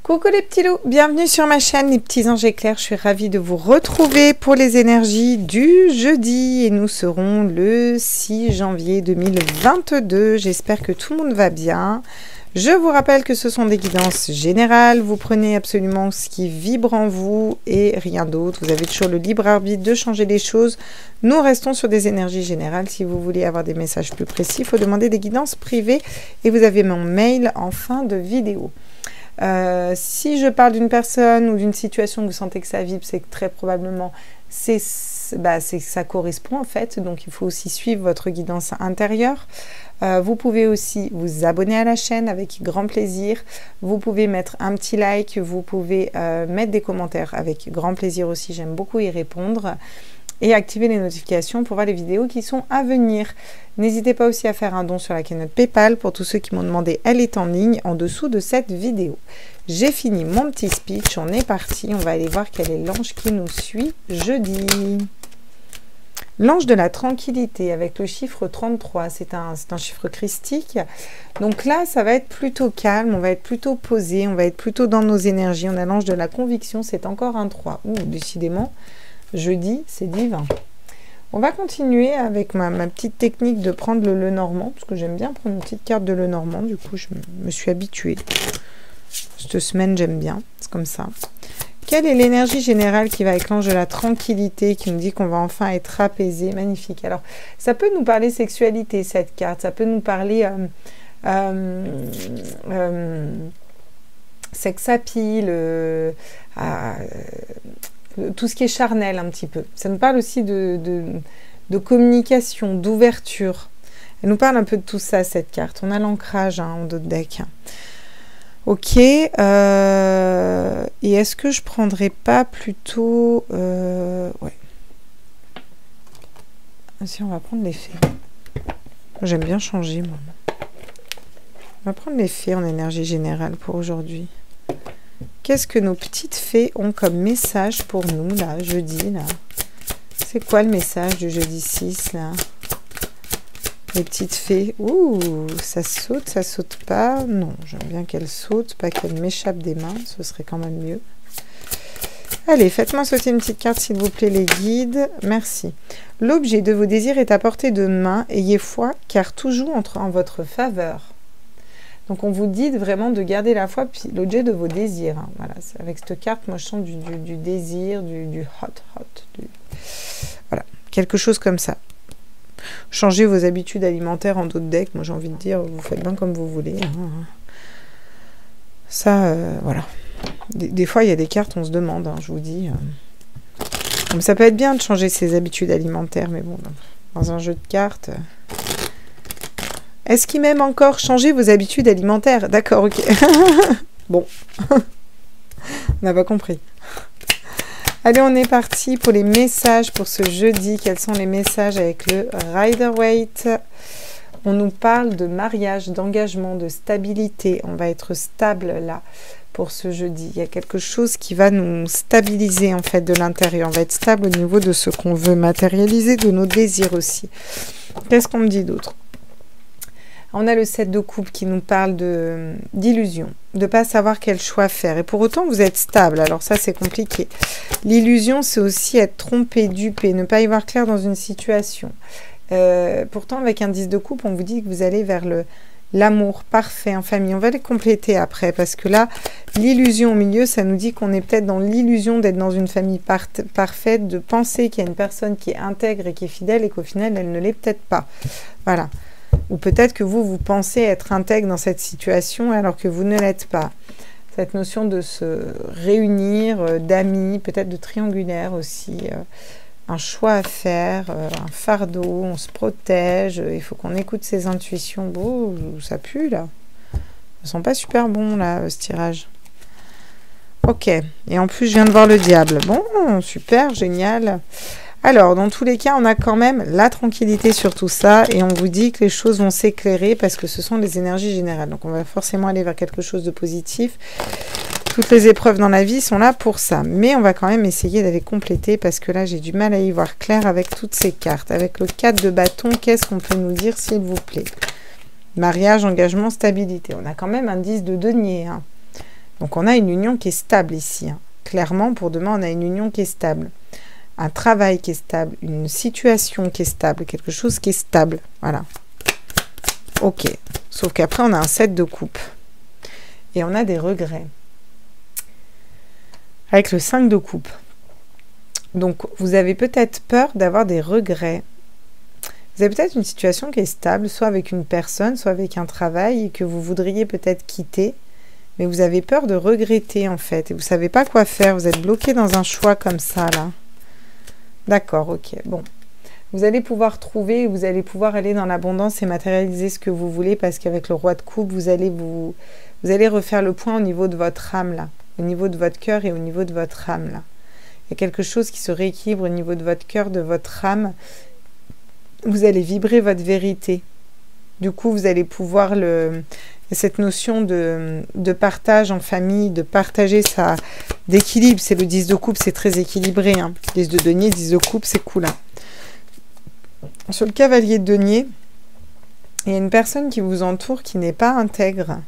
Coucou les petits loups, bienvenue sur ma chaîne les petits anges éclairs. Je suis ravie de vous retrouver pour les énergies du jeudi et nous serons le 6 janvier 2022. J'espère que tout le monde va bien. Je vous rappelle que ce sont des guidances générales. Vous prenez absolument ce qui vibre en vous et rien d'autre. Vous avez toujours le libre arbitre de changer les choses. Nous restons sur des énergies générales. Si vous voulez avoir des messages plus précis, il faut demander des guidances privées et vous avez mon mail en fin de vidéo. Si je parle d'une personne ou d'une situation que vous sentez que ça vibre, c'est que très probablement que ça correspond en fait. Donc il faut aussi suivre votre guidance intérieure. Vous pouvez aussi vous abonner à la chaîne avec grand plaisir. Vous pouvez mettre un petit like, vous pouvez mettre des commentaires avec grand plaisir aussi. J'aime beaucoup y répondre. Et activer les notifications pour voir les vidéos qui sont à venir. N'hésitez pas aussi à faire un don sur la cagnotte PayPal pour tous ceux qui m'ont demandé. Elle est en ligne en dessous de cette vidéo. J'ai fini mon petit speech, on est parti. On va aller voir quel est l'ange qui nous suit jeudi. L'ange de la tranquillité avec le chiffre 33, c'est un chiffre christique. Donc là, ça va être plutôt calme, on va être plutôt posé, on va être plutôt dans nos énergies. On a l'ange de la conviction, c'est encore un 3. Ouh, décidément. Jeudi, c'est divin. On va continuer avec ma petite technique de prendre le Lenormand, parce que j'aime bien prendre une petite carte de Lenormand. Du coup, je me suis habituée. Cette semaine, j'aime bien. C'est comme ça. Quelle est l'énergie générale qui va avec l'ange de la tranquillité, qui nous dit qu'on va enfin être apaisé? Magnifique. Alors, ça peut nous parler sexualité, cette carte. Ça peut nous parler sex appeal, tout ce qui est charnel un petit peu. Ça nous parle aussi de communication, d'ouverture. Elle nous parle un peu de tout ça, cette carte. On a l'ancrage en dos de deck. Ok. Et est-ce que je prendrais pas plutôt... ouais. Si, on va prendre les fées. J'aime bien changer, moi. On va prendre les fées en énergie générale pour aujourd'hui. Qu'est-ce que nos petites fées ont comme message pour nous, là, jeudi, là? C'est quoi le message du jeudi 6, là? Les petites fées. Ouh, ça saute pas. Non, j'aime bien qu'elle saute, pas qu'elle m'échappe des mains. Ce serait quand même mieux. Allez, faites-moi sauter une petite carte, s'il vous plaît, les guides. Merci. L'objet de vos désirs est à portée de main. Ayez foi, car tout joue en votre faveur. Donc, on vous dit vraiment de garder la foi, puis l'objet de vos désirs. Hein. Voilà, avec cette carte, moi, je sens du désir, du hot. Voilà, quelque chose comme ça. Changez vos habitudes alimentaires en dos de deck. Moi, j'ai envie de dire, vous faites bien comme vous voulez. Hein. Ça, voilà. Des fois, il y a des cartes, on se demande, hein, je vous dis. Donc, ça peut être bien de changer ses habitudes alimentaires, mais bon, dans un jeu de cartes... Est-ce qu'il m'aime encore changer vos habitudes alimentaires? D'accord, ok. Bon. On n'a pas compris. Allez, on est parti pour les messages pour ce jeudi. Quels sont les messages avec le Rider-Waite? On nous parle de mariage, d'engagement, de stabilité. On va être stable là pour ce jeudi. Il y a quelque chose qui va nous stabiliser en fait de l'intérieur. On va être stable au niveau de ce qu'on veut matérialiser, de nos désirs aussi. Qu'est-ce qu'on me dit d'autre? On a le 7 de coupe qui nous parle d'illusion, de ne pas savoir quel choix faire. Et pour autant, vous êtes stable. Alors ça, c'est compliqué. L'illusion, c'est aussi être trompé, dupé, ne pas y voir clair dans une situation. Pourtant, avec un 10 de coupe, on vous dit que vous allez vers l'amour parfait en famille. On va les compléter après, parce que là, l'illusion au milieu, ça nous dit qu'on est peut-être dans l'illusion d'être dans une famille parfaite, de penser qu'il y a une personne qui est intègre et qui est fidèle, et qu'au final, elle ne l'est peut-être pas. Voilà. Ou peut-être que vous pensez être intègre dans cette situation alors que vous ne l'êtes pas. Cette notion de se réunir, d'amis, peut-être de triangulaire aussi, un choix à faire, un fardeau, on se protège, il faut qu'on écoute ses intuitions. Oh, ça pue là. Ça sent pas super bon là, ce tirage. Ok, et en plus je viens de voir le diable. Bon, super, génial. Alors, dans tous les cas, on a quand même la tranquillité sur tout ça et on vous dit que les choses vont s'éclairer parce que ce sont les énergies générales. Donc, on va forcément aller vers quelque chose de positif. Toutes les épreuves dans la vie sont là pour ça. Mais on va quand même essayer d'aller compléter parce que là, j'ai du mal à y voir clair avec toutes ces cartes. Avec le 4 de bâton, qu'est-ce qu'on peut nous dire, s'il vous plaît? Mariage, engagement, stabilité. On a quand même un 10 de denier. Hein. Donc on a une union qui est stable ici. Hein. Clairement, pour demain, on a une union qui est stable. Un travail qui est stable, une situation qui est stable, quelque chose qui est stable. Voilà. Ok. Sauf qu'après, on a un 7 de coupe. Et on a des regrets. Avec le 5 de coupe. Donc, vous avez peut-être peur d'avoir des regrets. Vous avez peut-être une situation qui est stable, soit avec une personne, soit avec un travail, et que vous voudriez peut-être quitter. Mais vous avez peur de regretter, en fait. Et vous ne savez pas quoi faire. Vous êtes bloqué dans un choix comme ça, là. D'accord, ok. Bon. Vous allez pouvoir trouver, vous allez pouvoir aller dans l'abondance et matérialiser ce que vous voulez, parce qu'avec le roi de coupe, vous allez refaire le point au niveau de votre âme, là. Au niveau de votre cœur et au niveau de votre âme, là. Il y a quelque chose qui se rééquilibre au niveau de votre cœur, de votre âme. Vous allez vibrer votre vérité. Du coup, vous allez pouvoir cette notion de partage en famille, de partager ça, d'équilibre. C'est le 10 de coupe, c'est très équilibré. Hein. 10 de denier, 10 de coupe, c'est cool. Hein. Sur le cavalier de denier, il y a une personne qui vous entoure qui n'est pas intègre,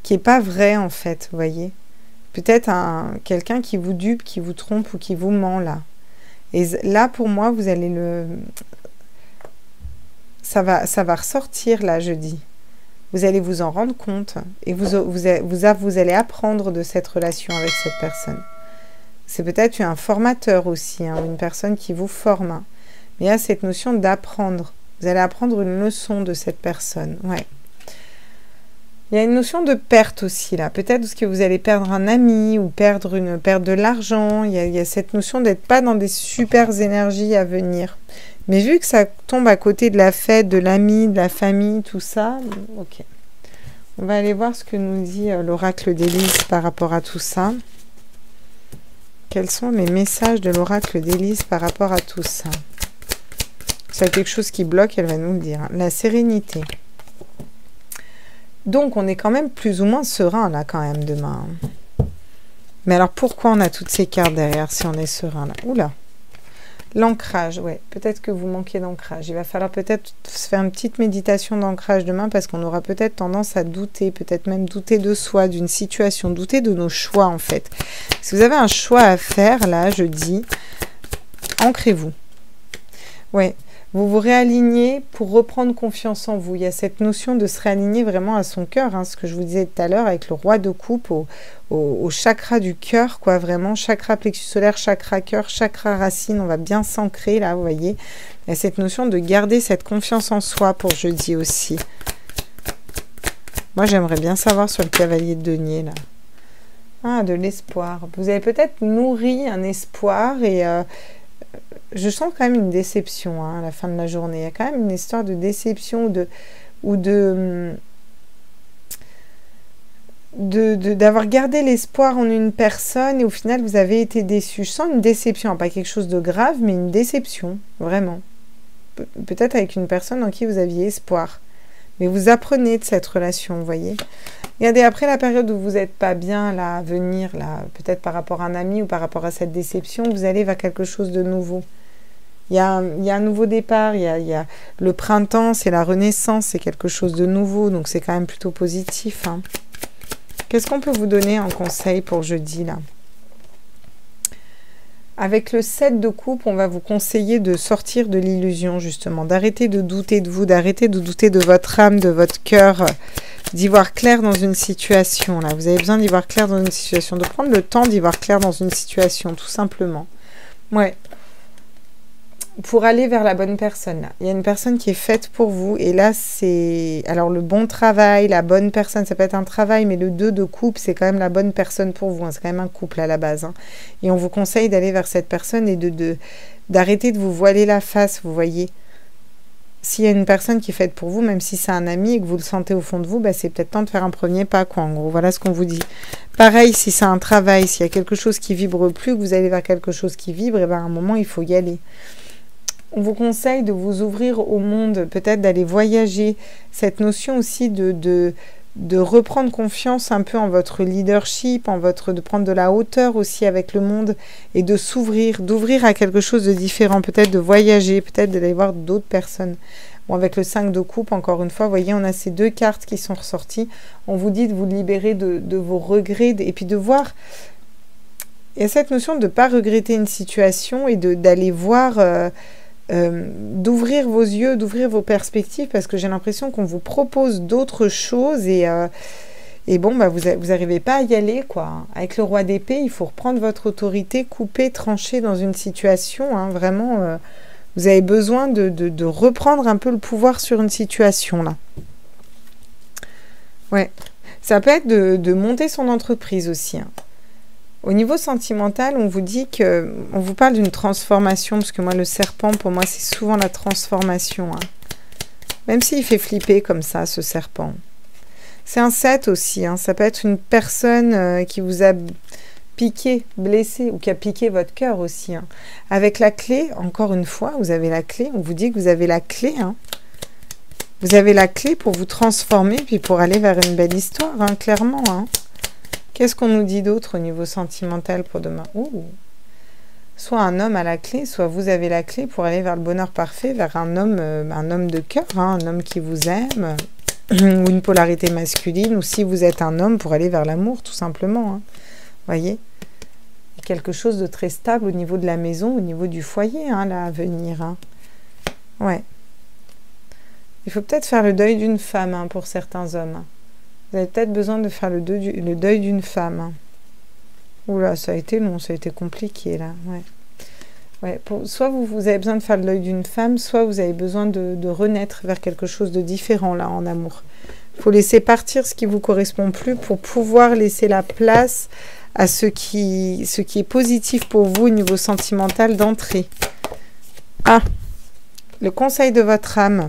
qui n'est pas vrai en fait, vous voyez. Peut-être quelqu'un qui vous dupe, qui vous trompe ou qui vous ment là. Et là, pour moi, vous allez ça va ressortir là, je dis. Vous allez vous en rendre compte et vous allez apprendre de cette relation avec cette personne. C'est peut-être un formateur aussi, hein, une personne qui vous forme. Hein. Mais il y a cette notion d'apprendre. Vous allez apprendre une leçon de cette personne. Ouais. Il y a une notion de perte aussi là. Peut-être que vous allez perdre un ami ou perdre de l'argent. Il y a cette notion d'être pas dans des super énergies à venir. Mais vu que ça tombe à côté de la fête, de l'ami, de la famille, tout ça, ok. On va aller voir ce que nous dit l'oracle d'Élise par rapport à tout ça. Quels sont les messages de l'oracle d'Élise par rapport à tout ça? S'il y a quelque chose qui bloque, elle va nous le dire. Hein. La sérénité. Donc, on est quand même plus ou moins serein, là, quand même, demain. Mais alors, pourquoi on a toutes ces cartes derrière, si on est serein, là? Oula. L'ancrage, ouais. Peut-être que vous manquez d'ancrage. Il va falloir peut-être se faire une petite méditation d'ancrage demain, parce qu'on aura peut-être tendance à douter, peut-être même douter de soi, d'une situation, douter de nos choix, en fait. Si vous avez un choix à faire, là, je dis, ancrez-vous. Ouais. Vous vous réalignez pour reprendre confiance en vous. Il y a cette notion de se réaligner vraiment à son cœur, hein, ce que je vous disais tout à l'heure avec le roi de coupe au chakra du cœur, quoi, vraiment, chakra plexus solaire, chakra cœur, chakra racine, on va bien s'ancrer là, vous voyez. Il y a cette notion de garder cette confiance en soi pour jeudi aussi. Moi, j'aimerais bien savoir sur le cavalier de denier, là. Ah, de l'espoir. Vous avez peut-être nourri un espoir et... je sens quand même une déception hein, à la fin de la journée. Il y a quand même une histoire de déception d'avoir gardé l'espoir en une personne et au final vous avez été déçu. Je sens une déception, pas quelque chose de grave, mais une déception, vraiment. Peut-être avec une personne en qui vous aviez espoir. Mais vous apprenez de cette relation, vous voyez. Regardez, après la période où vous n'êtes pas bien, là, à venir, là, peut-être par rapport à un ami ou par rapport à cette déception, vous allez vers quelque chose de nouveau. Il y a un nouveau départ, il y a le printemps, c'est la renaissance, c'est quelque chose de nouveau, donc c'est quand même plutôt positif. Hein. Qu'est-ce qu'on peut vous donner en conseil pour jeudi, là? Avec le 7 de coupe, on va vous conseiller de sortir de l'illusion, justement, d'arrêter de douter de vous, d'arrêter de douter de votre âme, de votre cœur, d'y voir clair dans une situation, là. Vous avez besoin d'y voir clair dans une situation, de prendre le temps d'y voir clair dans une situation, tout simplement. Ouais. Pour aller vers la bonne personne, là. Il y a une personne qui est faite pour vous, et là, c'est... Alors, le bon travail, la bonne personne, ça peut être un travail, mais le 2 de coupe, c'est quand même la bonne personne pour vous, hein. C'est quand même un couple, à la base, hein. Et on vous conseille d'aller vers cette personne et d'arrêter de vous voiler la face, vous voyez. S'il y a une personne qui est faite pour vous, même si c'est un ami et que vous le sentez au fond de vous, bah, c'est peut-être temps de faire un premier pas, quoi, en gros. Voilà ce qu'on vous dit. Pareil, si c'est un travail, s'il y a quelque chose qui vibre plus, que vous allez vers quelque chose qui vibre, et ben à un moment, il faut y aller. On vous conseille de vous ouvrir au monde, peut-être d'aller voyager. Cette notion aussi de reprendre confiance un peu en votre leadership, de prendre de la hauteur aussi avec le monde et de s'ouvrir, d'ouvrir à quelque chose de différent, peut-être de voyager, peut-être d'aller voir d'autres personnes. Bon, avec le 5 de coupe, encore une fois, vous voyez, on a ces 2 cartes qui sont ressorties. On vous dit de vous libérer de vos regrets et puis de voir... Il y a cette notion de ne pas regretter une situation et d'aller voir... d'ouvrir vos yeux, d'ouvrir vos perspectives, parce que j'ai l'impression qu'on vous propose d'autres choses et bon, bah, vous n'arrivez pas à y aller, quoi. Avec le roi d'épée, il faut reprendre votre autorité, couper, trancher dans une situation, hein, vraiment, vous avez besoin de reprendre un peu le pouvoir sur une situation, là. Ouais, ça peut être de monter son entreprise aussi, hein. Au niveau sentimental, on vous dit que... On vous parle d'une transformation, parce que moi, le serpent, pour moi, c'est souvent la transformation. Hein. Même s'il fait flipper comme ça, ce serpent. C'est un 7 aussi. Hein. Ça peut être une personne qui vous a piqué, blessé, ou qui a piqué votre cœur aussi. Hein. Avec la clé, encore une fois, vous avez la clé. On vous dit que vous avez la clé. Hein. Vous avez la clé pour vous transformer, puis pour aller vers une belle histoire, hein, clairement, hein. Qu'est-ce qu'on nous dit d'autre au niveau sentimental pour demain? Ouh. Soit un homme à la clé, soit vous avez la clé pour aller vers le bonheur parfait, vers un homme de cœur, hein, un homme qui vous aime, ou une polarité masculine, ou si vous êtes un homme, pour aller vers l'amour, tout simplement. Hein. Voyez? Quelque chose de très stable au niveau de la maison, au niveau du foyer, hein, là, à venir. Hein. Ouais. Il faut peut-être faire le deuil d'une femme, hein, pour certains hommes. Vous avez peut-être besoin de faire le deuil d'une femme. Oula, ça a été long, ça a été compliqué, là. Ouais. Ouais, soit vous avez besoin de faire le deuil d'une femme, soit vous avez besoin de renaître vers quelque chose de différent, là, en amour. Il faut laisser partir ce qui ne vous correspond plus pour pouvoir laisser la place à ce qui est positif pour vous au niveau sentimental d'entrée. Ah, le conseil de votre âme.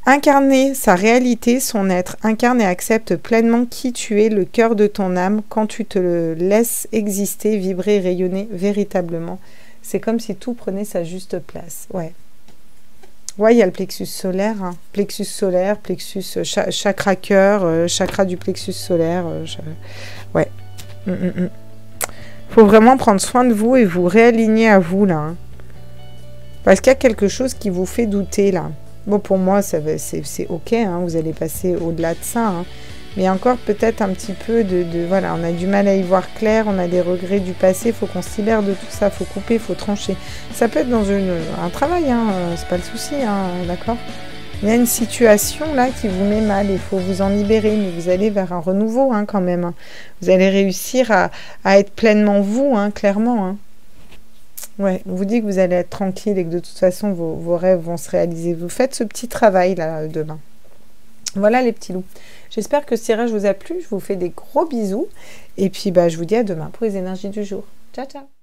Incarner sa réalité, son être, incarne et accepte pleinement qui tu es, le cœur de ton âme, quand tu te le laisses exister, vibrer, rayonner véritablement. C'est comme si tout prenait sa juste place. Ouais. Ouais, il y a le plexus solaire, hein. Plexus solaire, plexus chakra cœur, chakra du plexus solaire. Ouais. Faut vraiment prendre soin de vous et vous réaligner à vous, là. Hein. Parce qu'il y a quelque chose qui vous fait douter, là. Bon, pour moi, c'est ok, hein, vous allez passer au-delà de ça. Hein. Mais encore peut-être un petit peu voilà, on a du mal à y voir clair, on a des regrets du passé, il faut qu'on se libère de tout ça, il faut couper, il faut trancher. Ça peut être dans un travail, hein, c'est pas le souci, hein, d'accord? Il y a une situation là qui vous met mal, il faut vous en libérer, mais vous allez vers un renouveau, hein, quand même. Hein. Vous allez réussir à être pleinement vous, hein, clairement, hein. Ouais, on vous dit que vous allez être tranquille et que de toute façon, vos rêves vont se réaliser. Vous faites ce petit travail là demain. Voilà les petits loups. J'espère que ce tirage vous a plu. Je vous fais des gros bisous. Et puis, bah, je vous dis à demain pour les énergies du jour. Ciao, ciao.